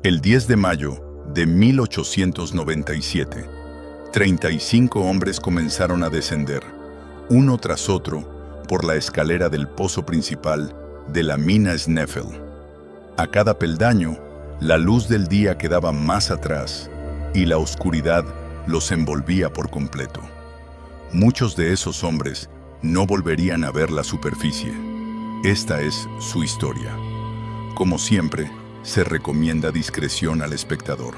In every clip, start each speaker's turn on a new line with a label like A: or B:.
A: El 10 de mayo de 1897, 35 hombres comenzaron a descender, uno tras otro, por la escalera del pozo principal de la mina Sneffel. A cada peldaño, la luz del día quedaba más atrás y la oscuridad los envolvía por completo. Muchos de esos hombres no volverían a ver la superficie. Esta es su historia. Como siempre, se recomienda discreción al espectador.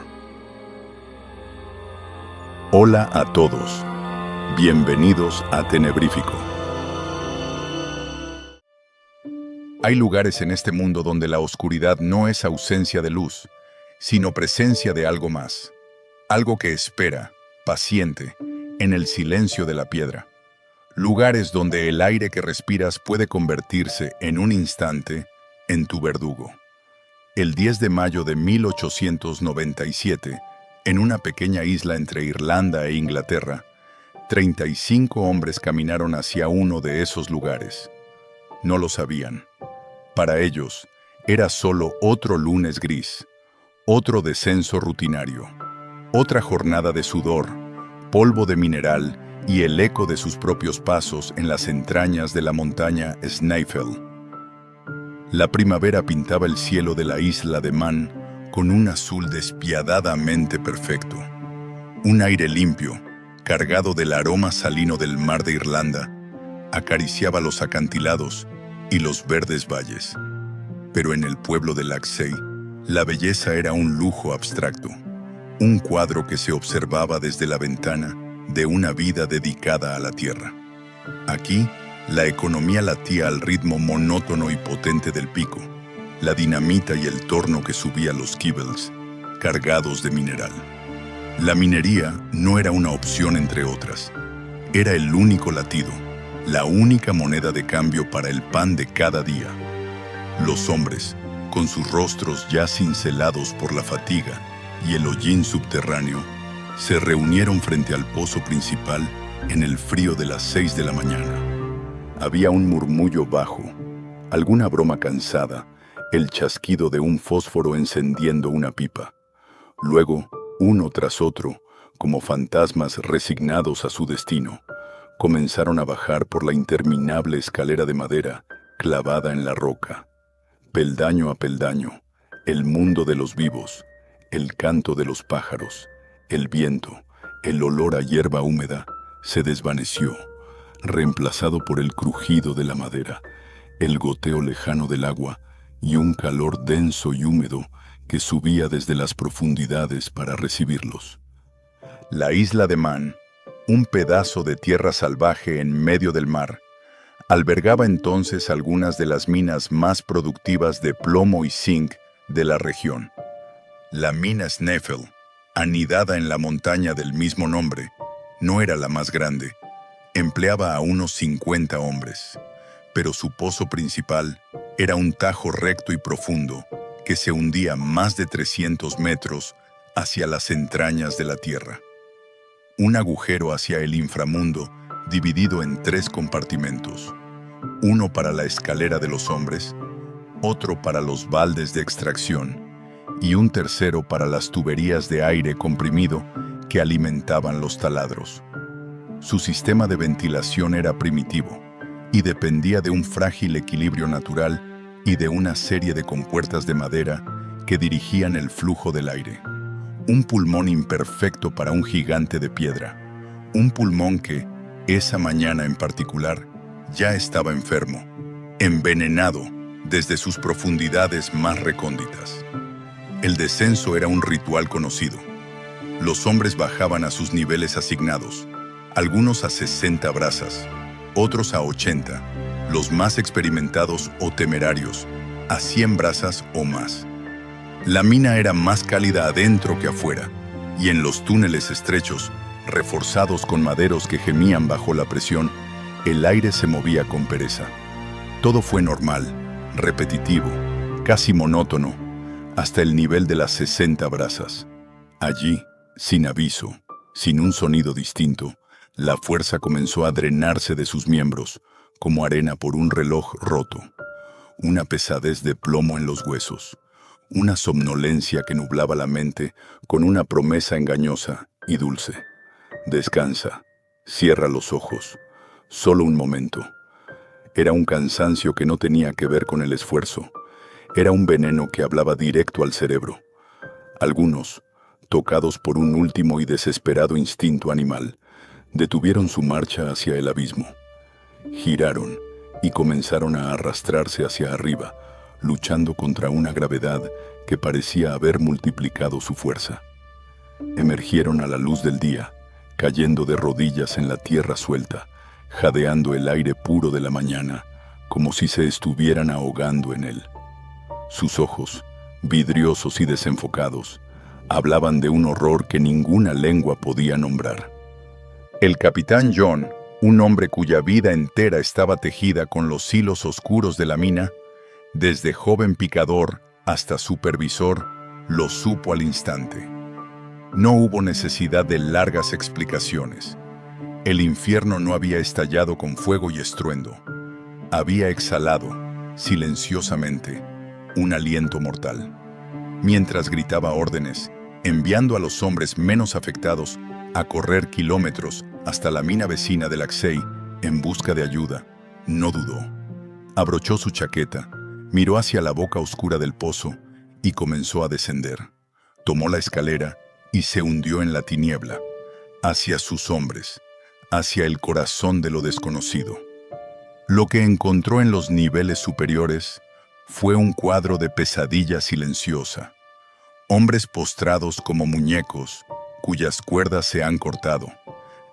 A: Hola a todos. Bienvenidos a Tenebrífico. Hay lugares en este mundo donde la oscuridad no es ausencia de luz, sino presencia de algo más. Algo que espera, paciente, en el silencio de la piedra. Lugares donde el aire que respiras puede convertirse en un instante en tu verdugo. El 10 de mayo de 1897, en una pequeña isla entre Irlanda e Inglaterra, 35 hombres caminaron hacia uno de esos lugares. No lo sabían. Para ellos, era solo otro lunes gris, otro descenso rutinario, otra jornada de sudor, polvo de mineral y el eco de sus propios pasos en las entrañas de la montaña Snaefell. La primavera pintaba el cielo de la isla de Man con un azul despiadadamente perfecto. Un aire limpio, cargado del aroma salino del mar de Irlanda, acariciaba los acantilados y los verdes valles. Pero en el pueblo de Laxey, la belleza era un lujo abstracto, un cuadro que se observaba desde la ventana de una vida dedicada a la tierra. Aquí, la economía latía al ritmo monótono y potente del pico, la dinamita y el torno que subía los kibbles, cargados de mineral. La minería no era una opción entre otras. Era el único latido, la única moneda de cambio para el pan de cada día. Los hombres, con sus rostros ya cincelados por la fatiga y el hollín subterráneo, se reunieron frente al pozo principal en el frío de las 6 de la mañana. Había un murmullo bajo, alguna broma cansada, el chasquido de un fósforo encendiendo una pipa. Luego, uno tras otro, como fantasmas resignados a su destino, comenzaron a bajar por la interminable escalera de madera clavada en la roca. Peldaño a peldaño, el mundo de los vivos, el canto de los pájaros, el viento, el olor a hierba húmeda, se desvaneció, reemplazado por el crujido de la madera, el goteo lejano del agua y un calor denso y húmedo que subía desde las profundidades para recibirlos. La isla de Man, un pedazo de tierra salvaje en medio del mar, albergaba entonces algunas de las minas más productivas de plomo y zinc de la región. La mina Snaefell, anidada en la montaña del mismo nombre, no era la más grande. Empleaba a unos 50 hombres, pero su pozo principal era un tajo recto y profundo que se hundía más de 300 metros hacia las entrañas de la tierra. Un agujero hacia el inframundo dividido en 3 compartimentos, uno para la escalera de los hombres, otro para los baldes de extracción y un tercero para las tuberías de aire comprimido que alimentaban los taladros. Su sistema de ventilación era primitivo y dependía de un frágil equilibrio natural y de una serie de compuertas de madera que dirigían el flujo del aire. Un pulmón imperfecto para un gigante de piedra. Un pulmón que, esa mañana en particular, ya estaba enfermo, envenenado desde sus profundidades más recónditas. El descenso era un ritual conocido. Los hombres bajaban a sus niveles asignados, algunos a 60 brazas, otros a 80, los más experimentados o temerarios, a 100 brazas o más. La mina era más cálida adentro que afuera, y en los túneles estrechos, reforzados con maderos que gemían bajo la presión, el aire se movía con pereza. Todo fue normal, repetitivo, casi monótono, hasta el nivel de las 60 brazas. Allí, sin aviso, sin un sonido distinto, la fuerza comenzó a drenarse de sus miembros, como arena por un reloj roto. Una pesadez de plomo en los huesos, una somnolencia que nublaba la mente con una promesa engañosa y dulce. Descansa, cierra los ojos, solo un momento. Era un cansancio que no tenía que ver con el esfuerzo. Era un veneno que hablaba directo al cerebro. Algunos, tocados por un último y desesperado instinto animal, detuvieron su marcha hacia el abismo. Giraron y comenzaron a arrastrarse hacia arriba, luchando contra una gravedad que parecía haber multiplicado su fuerza. Emergieron a la luz del día, cayendo de rodillas en la tierra suelta, jadeando el aire puro de la mañana, como si se estuvieran ahogando en él. Sus ojos, vidriosos y desenfocados, hablaban de un horror que ninguna lengua podía nombrar. El capitán John, un hombre cuya vida entera estaba tejida con los hilos oscuros de la mina, desde joven picador hasta supervisor, lo supo al instante. No hubo necesidad de largas explicaciones. El infierno no había estallado con fuego y estruendo. Había exhalado, silenciosamente, un aliento mortal. Mientras gritaba órdenes, enviando a los hombres menos afectados a correr kilómetros hasta la mina vecina de Laxey en busca de ayuda, no dudó. Abrochó su chaqueta, miró hacia la boca oscura del pozo y comenzó a descender. Tomó la escalera y se hundió en la tiniebla, hacia sus hombres, hacia el corazón de lo desconocido. Lo que encontró en los niveles superiores fue un cuadro de pesadilla silenciosa. Hombres postrados como muñecos, cuyas cuerdas se han cortado,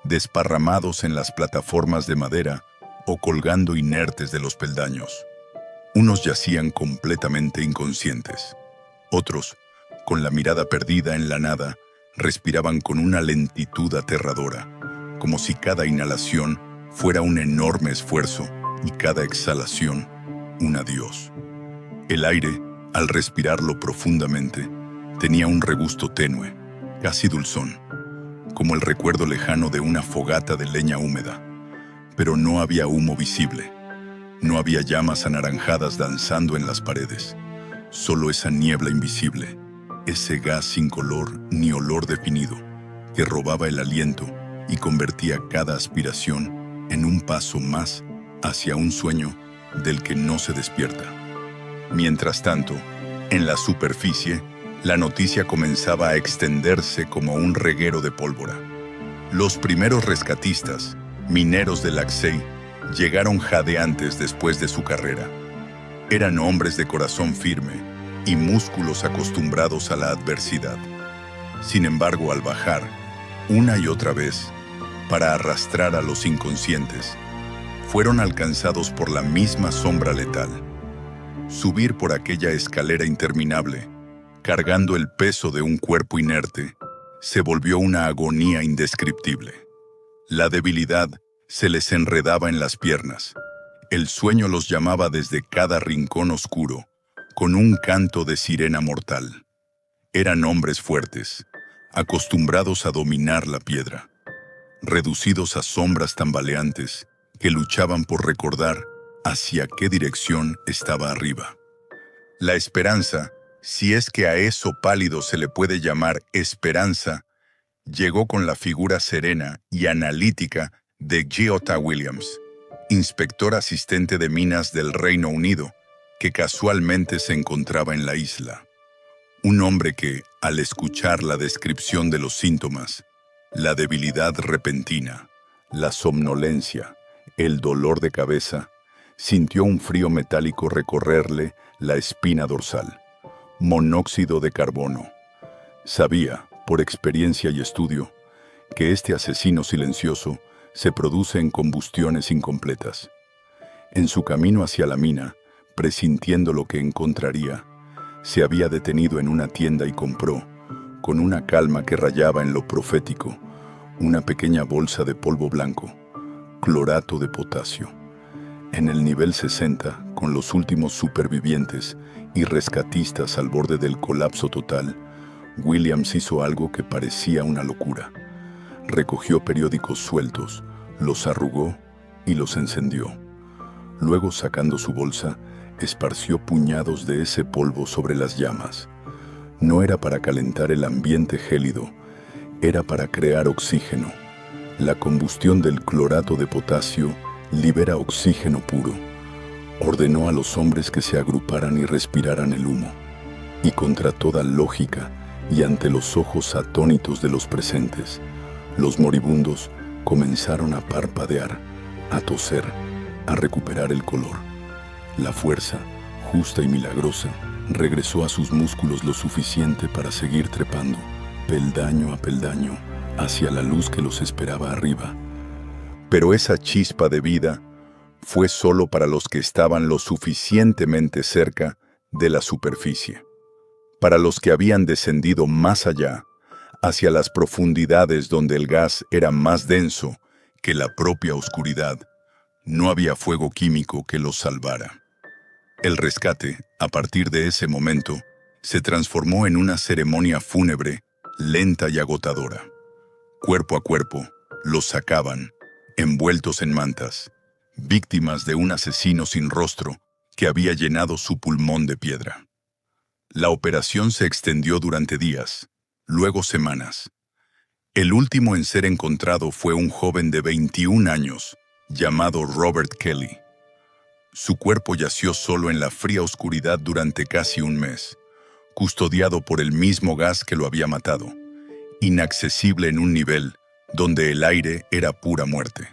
A: desparramados en las plataformas de madera o colgando inertes de los peldaños. Unos yacían completamente inconscientes. Otros, con la mirada perdida en la nada, respiraban con una lentitud aterradora, como si cada inhalación fuera un enorme esfuerzo y cada exhalación un adiós. El aire, al respirarlo profundamente, tenía un regusto tenue, casi dulzón, como el recuerdo lejano de una fogata de leña húmeda. Pero no había humo visible. No había llamas anaranjadas danzando en las paredes. Solo esa niebla invisible, ese gas sin color ni olor definido, que robaba el aliento y convertía cada aspiración en un paso más hacia un sueño del que no se despierta. Mientras tanto, en la superficie, la noticia comenzaba a extenderse como un reguero de pólvora. Los primeros rescatistas, mineros de Laxey, llegaron jadeantes después de su carrera. Eran hombres de corazón firme y músculos acostumbrados a la adversidad. Sin embargo, al bajar, una y otra vez, para arrastrar a los inconscientes, fueron alcanzados por la misma sombra letal. Subir por aquella escalera interminable, cargando el peso de un cuerpo inerte, se volvió una agonía indescriptible. La debilidad se les enredaba en las piernas. El sueño los llamaba desde cada rincón oscuro, con un canto de sirena mortal. Eran hombres fuertes, acostumbrados a dominar la piedra, reducidos a sombras tambaleantes que luchaban por recordar hacia qué dirección estaba arriba. La esperanza, si es que a eso pálido se le puede llamar esperanza, llegó con la figura serena y analítica de Giota Williams, inspector asistente de minas del Reino Unido, que casualmente se encontraba en la isla. Un hombre que, al escuchar la descripción de los síntomas, la debilidad repentina, la somnolencia, el dolor de cabeza, sintió un frío metálico recorrerle la espina dorsal. Monóxido de carbono. Sabía, por experiencia y estudio, que este asesino silencioso se produce en combustiones incompletas. En su camino hacia la mina, presintiendo lo que encontraría, se había detenido en una tienda y compró, con una calma que rayaba en lo profético, una pequeña bolsa de polvo blanco, clorato de potasio. En el nivel 60, con los últimos supervivientes y rescatistas al borde del colapso total, Williams hizo algo que parecía una locura. Recogió periódicos sueltos, los arrugó y los encendió. Luego, sacando su bolsa, esparció puñados de ese polvo sobre las llamas. No era para calentar el ambiente gélido, era para crear oxígeno. La combustión del clorato de potasio libera oxígeno puro. Ordenó a los hombres que se agruparan y respiraran el humo. Y contra toda lógica y ante los ojos atónitos de los presentes, los moribundos comenzaron a parpadear, a toser, a recuperar el color. La fuerza, justa y milagrosa, regresó a sus músculos lo suficiente para seguir trepando, peldaño a peldaño, hacia la luz que los esperaba arriba. Pero esa chispa de vida fue solo para los que estaban lo suficientemente cerca de la superficie. Para los que habían descendido más allá, hacia las profundidades donde el gas era más denso que la propia oscuridad, no había fuego químico que los salvara. El rescate, a partir de ese momento, se transformó en una ceremonia fúnebre, lenta y agotadora. Cuerpo a cuerpo, los sacaban, envueltos en mantas, víctimas de un asesino sin rostro que había llenado su pulmón de piedra. La operación se extendió durante días, luego semanas. El último en ser encontrado fue un joven de 21 años, llamado Robert Kelly. Su cuerpo yació solo en la fría oscuridad durante casi un mes, custodiado por el mismo gas que lo había matado, inaccesible en un nivel donde el aire era pura muerte.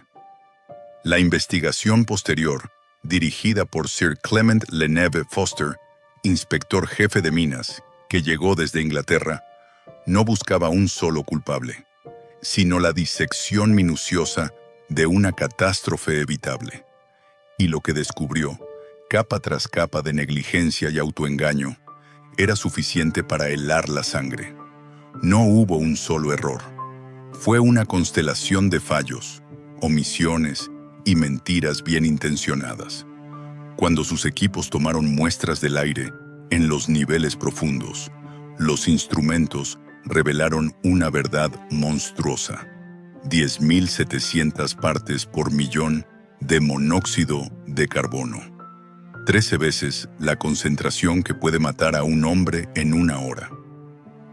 A: La investigación posterior, dirigida por Sir Clement Leneve Foster, inspector jefe de minas, que llegó desde Inglaterra, no buscaba un solo culpable, sino la disección minuciosa de una catástrofe evitable. Y lo que descubrió, capa tras capa de negligencia y autoengaño, era suficiente para helar la sangre. No hubo un solo error. Fue una constelación de fallos, omisiones y mentiras bien intencionadas. Cuando sus equipos tomaron muestras del aire en los niveles profundos, los instrumentos revelaron una verdad monstruosa: 10.700 partes por millón de monóxido de carbono. 13 veces la concentración que puede matar a un hombre en una hora.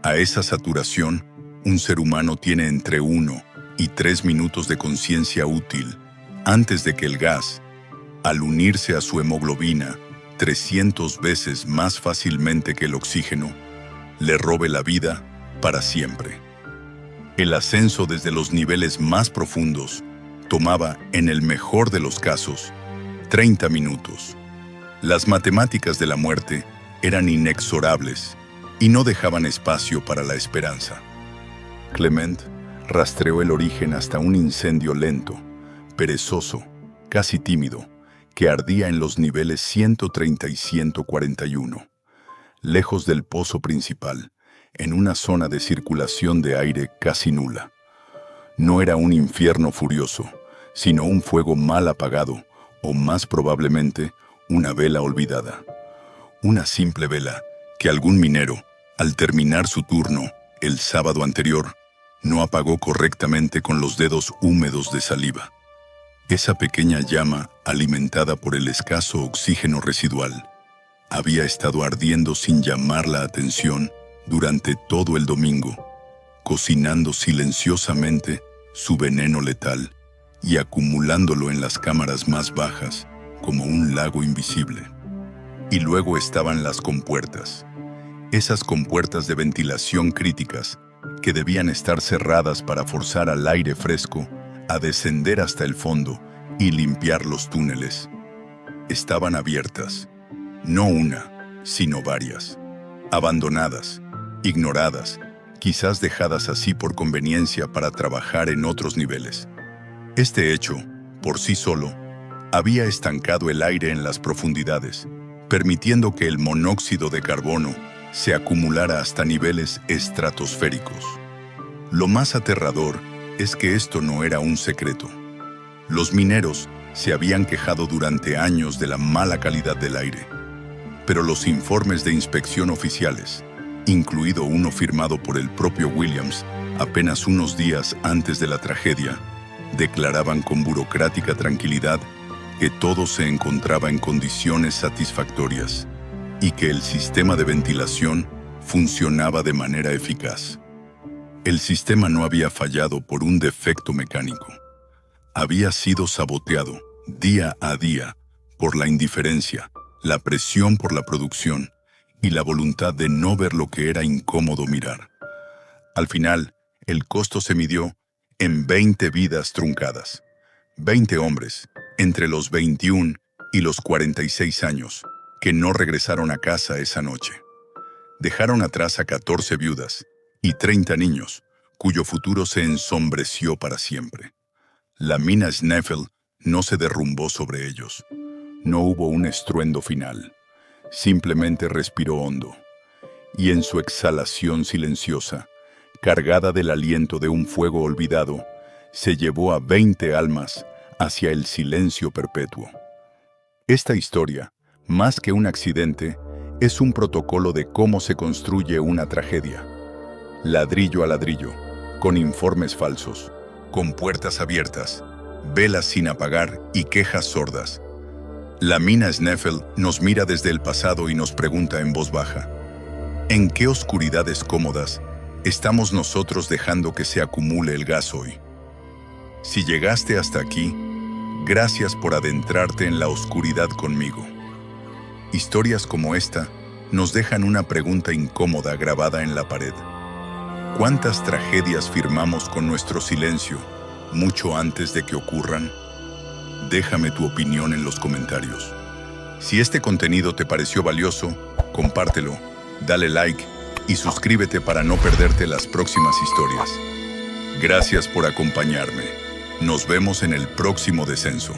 A: A esa saturación, un ser humano tiene entre 1 y 3 minutos de conciencia útil antes de que el gas, al unirse a su hemoglobina 300 veces más fácilmente que el oxígeno, le robe la vida para siempre. El ascenso desde los niveles más profundos tomaba, en el mejor de los casos, 30 minutos. Las matemáticas de la muerte eran inexorables y no dejaban espacio para la esperanza. Clement rastreó el origen hasta un incendio lento, perezoso, casi tímido, que ardía en los niveles 130 y 141, lejos del pozo principal, en una zona de circulación de aire casi nula. No era un infierno furioso, sino un fuego mal apagado, o más probablemente, una vela olvidada. Una simple vela que algún minero, al terminar su turno, el sábado anterior, no apagó correctamente con los dedos húmedos de saliva. Esa pequeña llama, alimentada por el escaso oxígeno residual, había estado ardiendo sin llamar la atención durante todo el domingo, cocinando silenciosamente su veneno letal y acumulándolo en las cámaras más bajas como un lago invisible. Y luego estaban las compuertas, esas compuertas de ventilación críticas que debían estar cerradas para forzar al aire fresco a descender hasta el fondo y limpiar los túneles. Estaban abiertas, no una, sino varias, abandonadas, ignoradas, quizás dejadas así por conveniencia para trabajar en otros niveles. Este hecho, por sí solo, había estancado el aire en las profundidades, permitiendo que el monóxido de carbono se acumulara hasta niveles estratosféricos. Lo más aterrador es que esto no era un secreto. Los mineros se habían quejado durante años de la mala calidad del aire, pero los informes de inspección oficiales, incluido uno firmado por el propio Williams apenas unos días antes de la tragedia, declaraban con burocrática tranquilidad que todo se encontraba en condiciones satisfactorias y que el sistema de ventilación funcionaba de manera eficaz. El sistema no había fallado por un defecto mecánico. Había sido saboteado día a día por la indiferencia, la presión por la producción y la voluntad de no ver lo que era incómodo mirar. Al final, el costo se midió en 20 vidas truncadas. 20 hombres, entre los 21 y los 46 años, que no regresaron a casa esa noche. Dejaron atrás a 14 viudas y 30 niños, cuyo futuro se ensombreció para siempre. La mina Sneffels no se derrumbó sobre ellos. No hubo un estruendo final. Simplemente respiró hondo. Y en su exhalación silenciosa, cargada del aliento de un fuego olvidado, se llevó a 20 almas hacia el silencio perpetuo. Esta historia, más que un accidente, es un protocolo de cómo se construye una tragedia. Ladrillo a ladrillo, con informes falsos, con puertas abiertas, velas sin apagar y quejas sordas. La mina Sneffels nos mira desde el pasado y nos pregunta en voz baja: ¿en qué oscuridades cómodas estamos nosotros dejando que se acumule el gas hoy? Si llegaste hasta aquí, gracias por adentrarte en la oscuridad conmigo. Historias como esta nos dejan una pregunta incómoda grabada en la pared. ¿Cuántas tragedias firmamos con nuestro silencio mucho antes de que ocurran? Déjame tu opinión en los comentarios. Si este contenido te pareció valioso, compártelo, dale like y suscríbete para no perderte las próximas historias. Gracias por acompañarme. Nos vemos en el próximo descenso.